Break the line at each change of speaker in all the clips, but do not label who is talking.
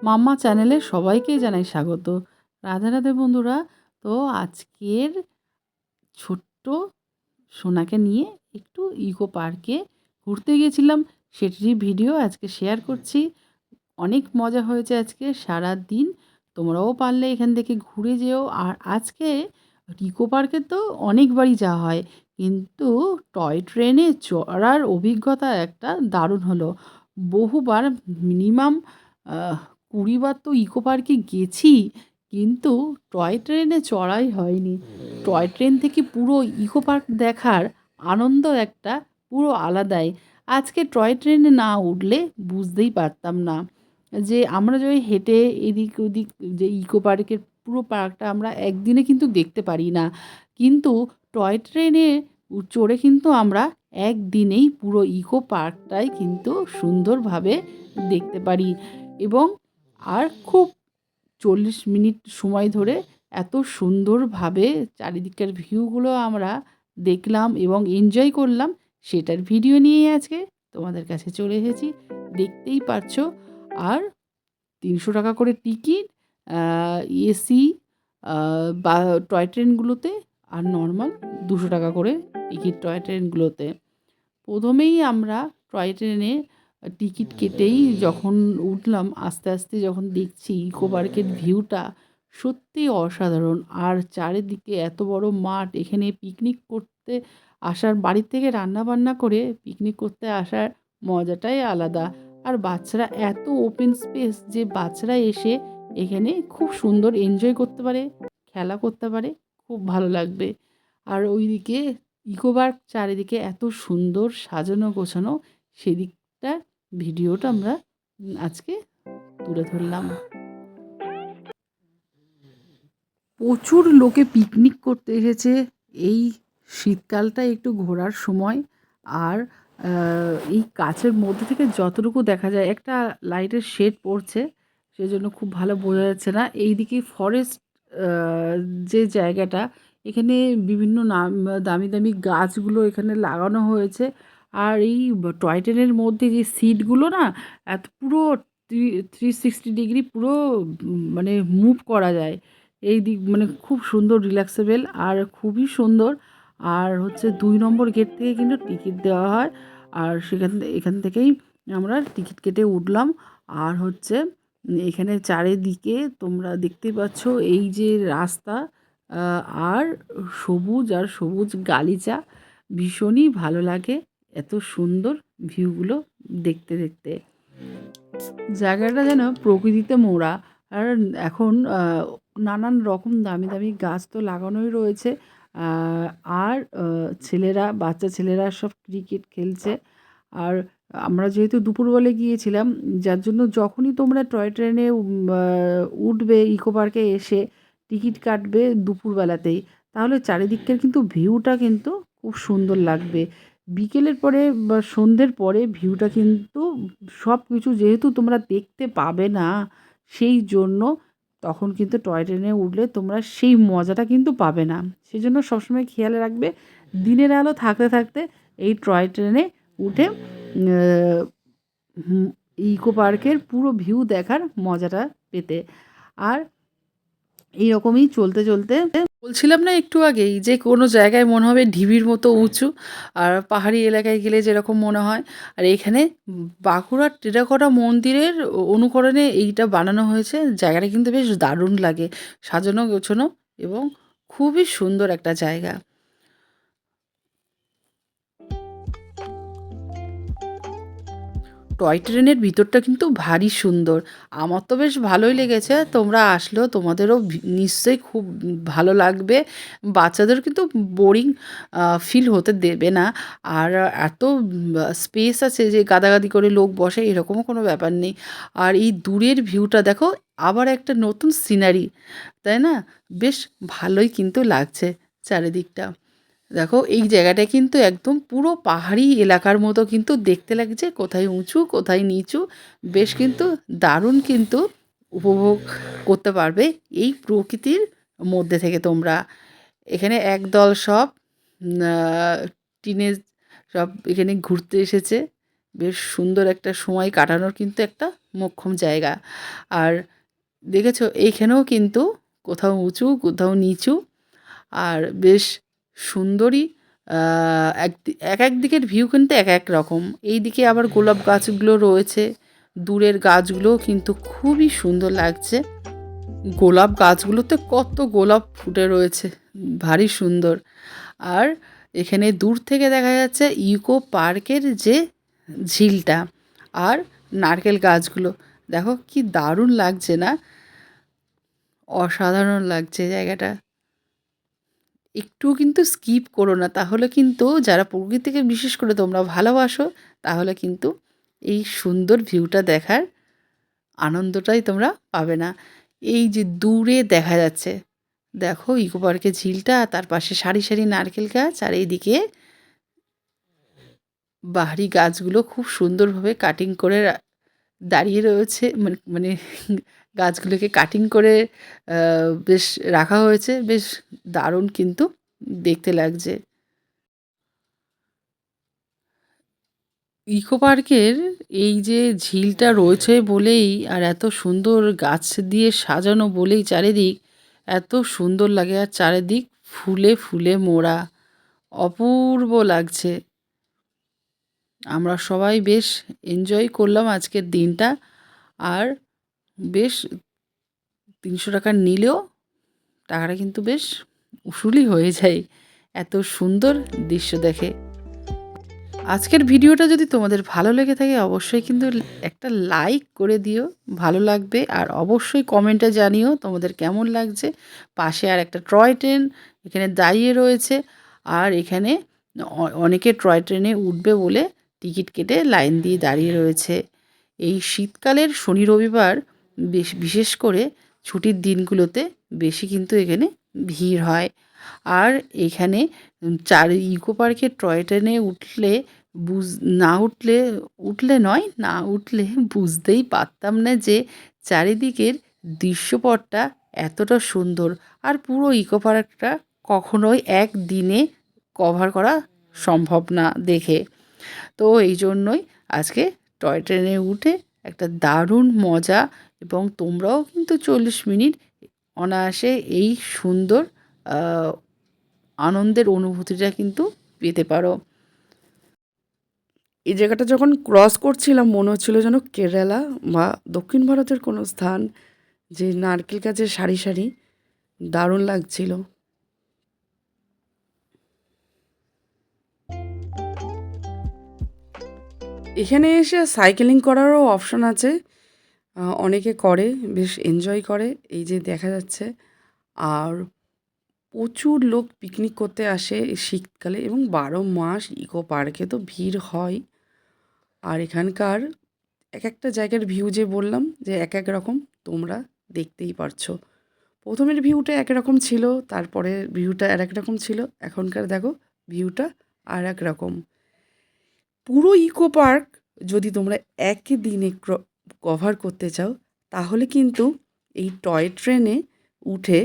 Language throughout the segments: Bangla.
মাম্মা চ্যানেলে সবাইকে জানাই স্বাগত। রাধে রাধে বন্ধুরা। তো আজকের ছোট্ট সোনাকে নিয়ে একটু ইকো পার্কে ঘুরতে গেছিলাম, সেটারই ভিডিও আজকে শেয়ার করছি। অনেক মজা হয়েছে আজকে সারাদিন। তোমরাও পারলে এখান থেকে ঘুরে যেও। আর আজকে ইকো পার্কে তো অনেকবারই যাওয়া হয়, কিন্তু টয় ট্রেনে চড়ার অভিজ্ঞতা একটা দারুণ হলো। বহুবার, মিনিমাম ২০ বার তো ইকো পার্কে গেছি, কিন্তু টয় ট্রেনে চড়াই হয়নি। টয় ট্রেন থেকে পুরো ইকো পার্ক দেখার আনন্দ একটা পুরো আলাদাই। আজকে টয় ট্রেনে না উঠলে বুঝতেই পারতাম না যে আমরা যে ওই হেঁটে এদিক ওদিক যে ইকো পার্কের পুরো পার্কটা আমরা একদিনে কিন্তু দেখতে পারি না, কিন্তু টয় ট্রেনে চড়ে কিন্তু আমরা একদিনেই পুরো ইকো পার্কটাই কিন্তু সুন্দরভাবে দেখতে পারি। এবং আর খুব ৪০ মিনিট সময় ধরে এত সুন্দরভাবে চারিদিকের ভিউগুলো আমরা দেখলাম এবং এনজয় করলাম, সেটার ভিডিও নিয়েই আজকে তোমাদের কাছে চলে এসেছি। দেখতেই পারছো। আর ৩০০ টাকা করে টিকিট, এসি বা টয় ট্রেনগুলোতে, আর নর্মাল ২০০ টাকা করে টিকিট টয় ট্রেনগুলোতে। প্রথমেই আমরা টয় ট্রেনে টিকিট কেটেই যখন উঠলাম, আস্তে আস্তে যখন দেখছি ইকো পার্কের ভিউটা সত্যিই অসাধারণ। আর চারিদিকে এত বড় মাঠ, এখানে পিকনিক করতে আসার, বাড়ির থেকে রান্না বান্না করে পিকনিক করতে আসার মজাটাই আলাদা। আর বাচ্চারা এত ওপেন স্পেস যে বাচ্চারা এসে এখানে খুব সুন্দর এনজয় করতে পারে, খেলা করতে পারে, খুব ভালো লাগবে। আর ওইদিকে ইকো পার্ক চারিদিকে এত সুন্দর সাজানো গোছানো, সেদিকটার ভিডিওটা আমরা আজকে তুলে ধরলাম। প্রচুর লোকে পিকনিক করতে এসেছে। এই শীতকালটা একটু ঘোরার সময়। আর এই গাছের মধ্যে থেকে যতটুকু দেখা যায়, একটা লাইটের শেড পড়ছে, সেজন্য খুব ভালো বোঝা যাচ্ছে না। এইদিকে ফরেস্ট যে জায়গাটা, এখানে বিভিন্ন দামি দামি গাছগুলো এখানে লাগানো হয়েছে। আর এই টয় ট্রেনের মধ্যে যে সিটগুলো না, এত পুরো 360 ডিগ্রি পুরো মানে মুভ করা যায়। এই দিক মানে খুব সুন্দর রিল্যাক্সেবল আর খুবই সুন্দর। আর হচ্ছে ২ নম্বর গেট থেকে কিন্তু টিকিট দেওয়া হয়। আর এখান থেকেই আমরা টিকিট কেটে উঠলাম। আর হচ্ছে এখানে চারিদিকে তোমরা দেখতেই পাচ্ছ এই যে রাস্তা, আর সবুজ আর সবুজ গালিচা, ভীষণই ভালো লাগে এত সুন্দর ভিউগুলো দেখতে দেখতে। জায়গাটা যেন প্রকৃতিতে মোড়া। আর এখন নানান রকম দামি দামি গাছ তো লাগানোই রয়েছে। আ আর বাচ্চা ছেলেরা সব ক্রিকেট খেলছে। আর আমরা যেহেতু দুপুরবেলা গিয়েছিলাম, যার জন্য যখনই তোমরা টয় ট্রেনে উঠবে ইকো পার্কে এসে টিকিট কাটবে দুপুরবেলাতেই, তাহলে চারিদিকটার কিন্তু ভিউটা কিন্তু খুব সুন্দর লাগবে। বিকেলের পরে বা সন্ধ্যের পরে ভিউটা কিন্তু সব কিছু যেহেতু তোমরা দেখতে পাবে না, সেই জন্য তখন কিন্তু টয় ট্রেনে উঠলে তোমরা সেই মজাটা কিন্তু পাবে না। সেজন্য সবসময় খেয়াল রাখবে দিনের আলো থাকতে থাকতে এই টয় ট্রেনে উঠে হুম ইকো পার্কের পুরো ভিউ দেখার মজাটা পেতে। আর এইরকমই চলতে চলতে বলছিলাম না একটু আগেই যে কোনো জায়গায় মনে হবে ঢিবির মতো উঁচু, আর পাহাড়ি এলাকায় গেলে যেরকম মনে হয়। আর এখানে বাঁকুড়ার টেরাকোটা মন্দিরের অনুকরণে এইটা বানানো হয়েছে। জায়গাটা কিন্তু বেশ দারুণ লাগে, সাজানো গোছানো এবং খুবই সুন্দর একটা জায়গা। টয় ট্রেনের ভিতরটা কিন্তু ভারী সুন্দর। আমার তো বেশ ভালোই লেগেছে। তোমরা আসলেও তোমাদেরও নিশ্চয়ই খুব ভালো লাগবে। বাচ্চাদের কিন্তু বোরিং ফিল হতে দেবে না। আর এত স্পেস আছে যে গাদাগাদি করে লোক বসে এরকমও কোনো ব্যাপার নেই। আর এই দূরের ভিউটা দেখো, আবার একটা নতুন সিনারি, তাই না? বেশ ভালোই কিন্তু লাগছে চারিদিকটা। দেখো এই জায়গাটা কিন্তু একদম পুরো পাহাড়ি এলাকার মতো কিন্তু দেখতে লাগছে, কোথায় উঁচু কোথায় নিচু। বেশ কিন্তু দারুণ কিন্তু উপভোগ করতে পারবে এই প্রকৃতির মধ্যে থেকে তোমরা। এখানে একদল সব টিনেজ সব এখানে ঘুরতে এসেছে, বেশ সুন্দর একটা সময় কাটানোর কিন্তু একটা মোক্ষম জায়গা। আর দেখেছো এইখানেও কিন্তু কোথাও উঁচু কোথাও নিচু, আর বেশ সুন্দরই এক এক দিকের ভিউ কিন্তু এক এক রকম। এইদিকে আবার গোলাপ গাছগুলো রয়েছে, দূরের গাছগুলোও কিন্তু খুবই সুন্দর লাগছে। গোলাপ গাছগুলোতে কত গোলাপ ফুটে রয়েছে, ভারী সুন্দর। আর এখানে দূর থেকে দেখা যাচ্ছে ইকো পার্কের যে ঝিলটা আর নারকেল গাছগুলো। দেখো কি দারুণ লাগছে না? অসাধারণ লাগছে জায়গাটা। একটুও কিন্তু স্কিপ করো না, তাহলে কিন্তু যারা প্রকৃতিকে বিশেষ করে তোমরা ভালোবাসো, তাহলে কিন্তু এই সুন্দর ভিউটা দেখার আনন্দটাই তোমরা পাবে না। এই যে দূরে দেখা যাচ্ছে, দেখো ইকো পার্কের ঝিলটা, তার পাশে সারি সারি নারকেল গাছ, আর এইদিকে বাহারি গাছগুলো খুব সুন্দরভাবে কাটিং করে দাঁড়িয়ে রয়েছে, মানে মানে গাছগুলোকে কাটিং করে বেশ রাখা হয়েছে, বেশ দারুণ কিন্তু দেখতে লাগছে। ইকো পার্কের এই যে ঝিলটা রয়েছে বলেই, আর এত সুন্দর গাছ দিয়ে সাজানো বলেই চারিদিক এত সুন্দর লাগে, আর চারিদিক ফুলে ফুলে মোড়া, অপূর্ব লাগছে। আমরা সবাই বেশ এনজয় করলাম আজকের দিনটা। আর বেশ ৩০০ টাকা নিলেও টাকাটা কিন্তু বেশ উসুলই হয়ে যায় এত সুন্দর দৃশ্য দেখে। আজকের ভিডিওটা যদি তোমাদের ভালো লেগে থাকে, অবশ্যই কিন্তু একটা লাইক করে দিও, ভালো লাগবে। আর অবশ্যই কমেন্টে জানিও তোমাদের কেমন লাগছে। পাশে আর একটা টয় ট্রেন এখানে দাঁড়িয়ে রয়েছে, আর এখানে অনেকে টয় ট্রেনে উঠবে বলে টিকিট কেটে লাইন দিয়ে দাঁড়িয়ে রয়েছে। এই শীতকালের শনি রবিবার বিশেষ করে ছুটির দিনগুলোতে বেশি কিন্তু এখানে ভিড় হয়। আর এখানে ইকো পার্কের টয় ট্রেনে উঠলে বুঝ না উঠলে উঠলে নয় না উঠলে বুঝতেই পারতাম না যে চারিদিকের দৃশ্যপটটা এতটা সুন্দর। আর পুরো ইকো পার্কটা কখনোই একদিনে কভার করা সম্ভব না দেখে। তো এই জন্যই আজকে টয় ট্রেনে উঠে একটা দারুণ মজা, এবং তোমরাও কিন্তু 40 মিনিট অনায়াসে এই সুন্দর আনন্দের অনুভূতিটা কিন্তু পেতে পারো। এই জায়গাটা যখন ক্রস করছিলাম মনে হচ্ছিল যেন কেরালা বা দক্ষিণ ভারতের কোনো স্থান, যে নারকেল গাছের সারি সারি, দারুণ লাগছিল। এখানে এসে সাইকেলিং করারও অপশন আছে, অনেকে করে, বেশ এনজয় করে, এই যে দেখা যাচ্ছে। আর প্রচুর লোক পিকনিক করতে আসে এই শীতকালে, এবং 12 মাস ইকো পার্কে তো ভিড় হয়। আর এখানকার এক একটা জায়গার ভিউ যে বললাম যে এক এক রকম, তোমরা দেখতেই পারছো। প্রথমের ভিউটা একরকম ছিল, তারপরের ভিউটা আর এক রকম ছিল, এখনকার দেখো ভিউটা আর এক রকম। পুরো ইকো পার্ক যদি তোমরা একই দিনে কভার করতে চাও, তাহলে কিন্তু এই টয় ট্রেনে উঠে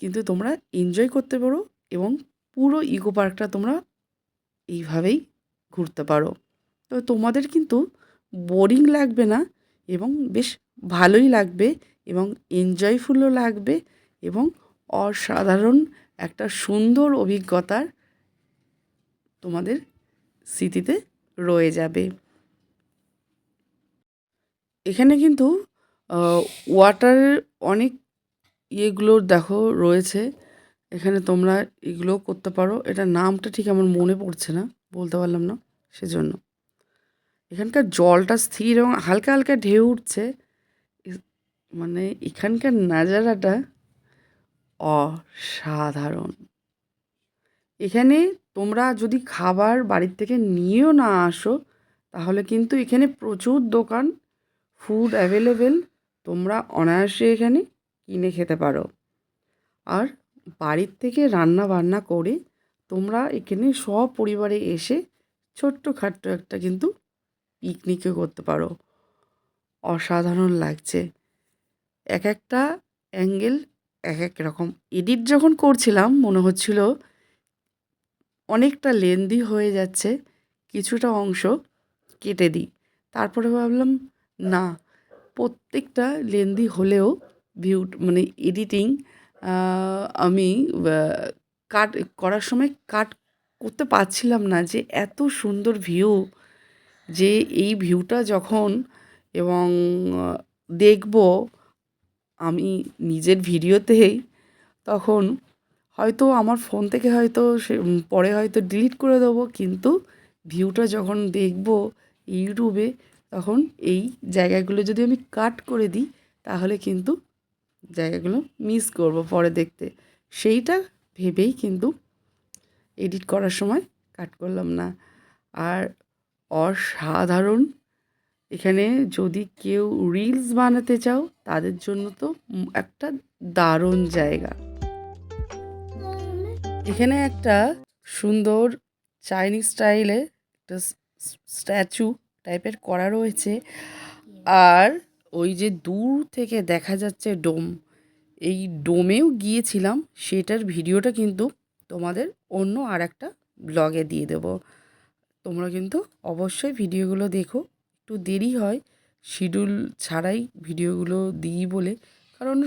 কিন্তু তোমরা এনজয় করতে পারো, এবং পুরো ইকো পার্কটা তোমরা এইভাবেই ঘুরতে পারো। তো তোমাদের কিন্তু বোরিং লাগবে না, এবং বেশ ভালোই লাগবে, এবং এনজয়ফুলও লাগবে, এবং অসাধারণ একটা সুন্দর অভিজ্ঞতার তোমাদের স্মৃতিতে রয়ে যাবে। এখানে কিন্তু ওয়াটার অনেক ইয়েগুলো দেখো রয়েছে, এখানে তোমরা এগুলো করতে পারো। এটার নামটা ঠিক আমার মনে পড়ছে না, বলতে পারলাম না সেজন্য। এখানকার জলটা স্থির এবং হালকা হালকা ঢেউ উঠছে, মানে এখানকার নাজারাটা অসাধারণ। এখানে তোমরা যদি খাবার বাড়ির থেকে নিয়েও না আসো, তাহলে কিন্তু এখানে প্রচুর দোকান, ফুড অ্যাভেলেবেল, তোমরা অনায়াসে এখানে কিনে খেতে পারো। আর বাড়ির থেকে রান্না বান্না করে তোমরা এখানে সপরিবারে এসে ছোট্টখাট্ট একটা কিন্তু পিকনিকও করতে পারো। অসাধারণ লাগছে। এক একটা অ্যাঙ্গেল এক এক রকম। এডিট যখন করছিলাম মনে হচ্ছিল অনেকটা লেন্দি হয়ে যাচ্ছে কিছুটা অংশ,
কেটে দিই। তারপরে ভাবলাম না, প্রত্যেকটা লেন্দি হলেও মানে এডিটিং আমি কাট করার সময় কাট করতে পারছিলাম না, যে এত সুন্দর ভিউ, যে এই ভিউটা যখন এবং দেখব আমি নিজের ভিডিওতেই, তখন হয়তো আমার ফোন থেকে হয়তো পরে হয়তো ডিলিট করে দেবো, কিন্তু ভিউটা যখন দেখব ইউটিউবে, তখন এই জায়গাগুলো যদি আমি কাট করে দিই, তাহলে কিন্তু জায়গাগুলো মিস করব পরে দেখতে। সেইটা ভেবেই কিন্তু এডিট করার সময় কাট করলাম না। আর অসাধারণ, এখানে যদি কেউ রিলস বানাতে চাও তাদের জন্য তো একটা দারুণ জায়গা। এখানে একটা সুন্দর চাইনিজ স্টাইলে একটা স্ট্যাচু টাইপের করা রয়েছে, আর ওই যে দূর থেকে দেখা যাচ্ছে ডোম, এই ডোমেও গিয়েছিলাম, সেটার ভিডিওটা কিন্তু তোমাদের অন্য আর একটা ব্লগে দিয়ে দেব। তোমরা কিন্তু অবশ্যই ভিডিওগুলো দেখো। একটু দেরি হয় শিডিউল ছাড়াই ভিডিওগুলো দিই বলে, কারণ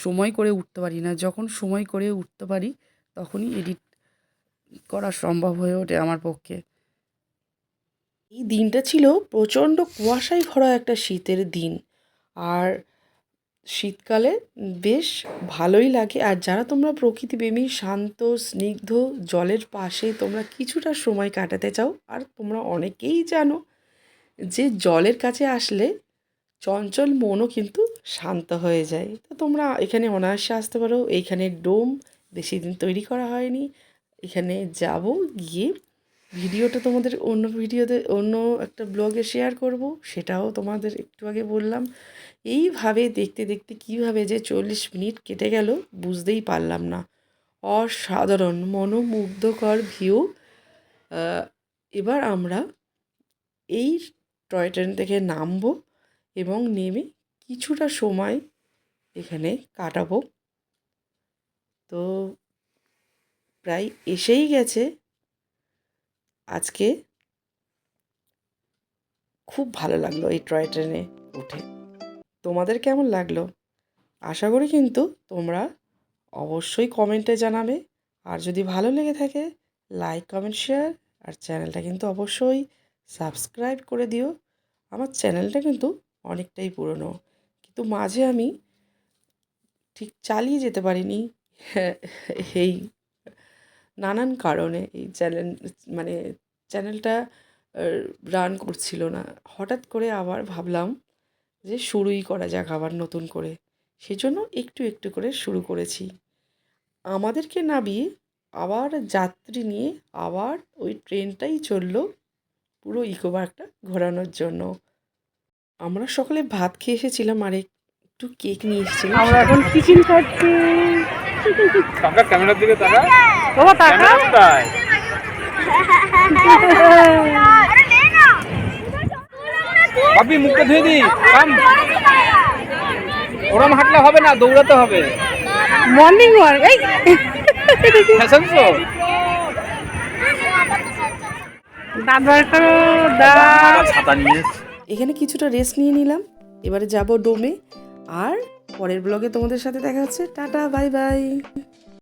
সময় করে উঠতে পারি না। যখন সময় করে উঠতে পারি তখনই এডিট করা সম্ভব হয়ে ওঠে আমার পক্ষে। এই দিনটা ছিল প্রচণ্ড কুয়াশায় ভরা একটা শীতের দিন, আর শীতকালে বেশ ভালোই লাগে। আর যারা তোমরা প্রকৃতিপ্রেমী, শান্ত স্নিগ্ধ জলের পাশে তোমরা কিছুটা সময় কাটাতে চাও, আর তোমরা অনেকেই জানো যে জলের কাছে আসলে চঞ্চল মনও কিন্তু শান্ত হয়ে যায়। তো তোমরা এখানে অনায়াসে আসতে পারো। এইখানে ডোম বেশি দিন তৈরি করা হয়নি। এখানে যাব, গিয়ে ভিডিওটা তোমাদের অন্য একটা ব্লগে শেয়ার করব, সেটাও তোমাদের একটু আগে বললাম। এইভাবে দেখতে দেখতে কীভাবে যে 40 মিনিট কেটে গেল বুঝতেই পারলাম না। অসাধারণ মনোমুগ্ধকর ভিউ। এবার আমরা এই টয় ট্রেন থেকে নামবো এবং নেমে কিছুটা সময় এখানে কাটাবো। তো প্রায় এসেই গেছে। আজকে খুব ভালো লাগলো এই টয় ট্রেনে উঠে। তোমাদের কেমন লাগলো? আশা করি কিন্তু তোমরা অবশ্যই কমেন্টে জানাবে। আর যদি ভালো লেগে থাকে, লাইক, কমেন্ট, শেয়ার, আর চ্যানেলটা কিন্তু অবশ্যই সাবস্ক্রাইব করে দিও। আমার চ্যানেলটা কিন্তু অনেকটাই পুরনো, কিন্তু মাঝে আমি ঠিক চালিয়ে যেতে পারিনি এই নানান কারণে। এই মানে চ্যানেলটা রান করছিল না। হঠাৎ করে আবার ভাবলাম যে শুরুই করা যাক আবার নতুন করে, সেজন্য একটু একটু করে শুরু করেছি। আমাদেরকে নামিয়ে আবার যাত্রী নিয়ে আবার ওই ট্রেনটাই চললো পুরো ইকো পার্কটা ঘোরানোর জন্য। আমরা সকলে ভাত খেয়ে এসেছিলাম, আর একটু কেক নিয়ে এসেছিলাম।
আমরা এখন টিফিন খাচ্ছি।
টাকা ক্যামেরার দিকে তাকা।
বাবা টাকা
কোথায়? ভাবি মুখটা ধুয়ে দি। কাম ওরম হাঁটলে হবে না, দৌড়াতে হবে।
Morning walk. এই
ফ্যাশন শো।
দাঁত বার করো, দাঁত।
ছাতা নিয়ে
এখানে কিছুটা রেস্ট নিয়ে নিলাম। এবারে যাব ডোমে। আর পরের ব্লগে তোমাদের সাথে দেখা হচ্ছে। Tata, bye bye.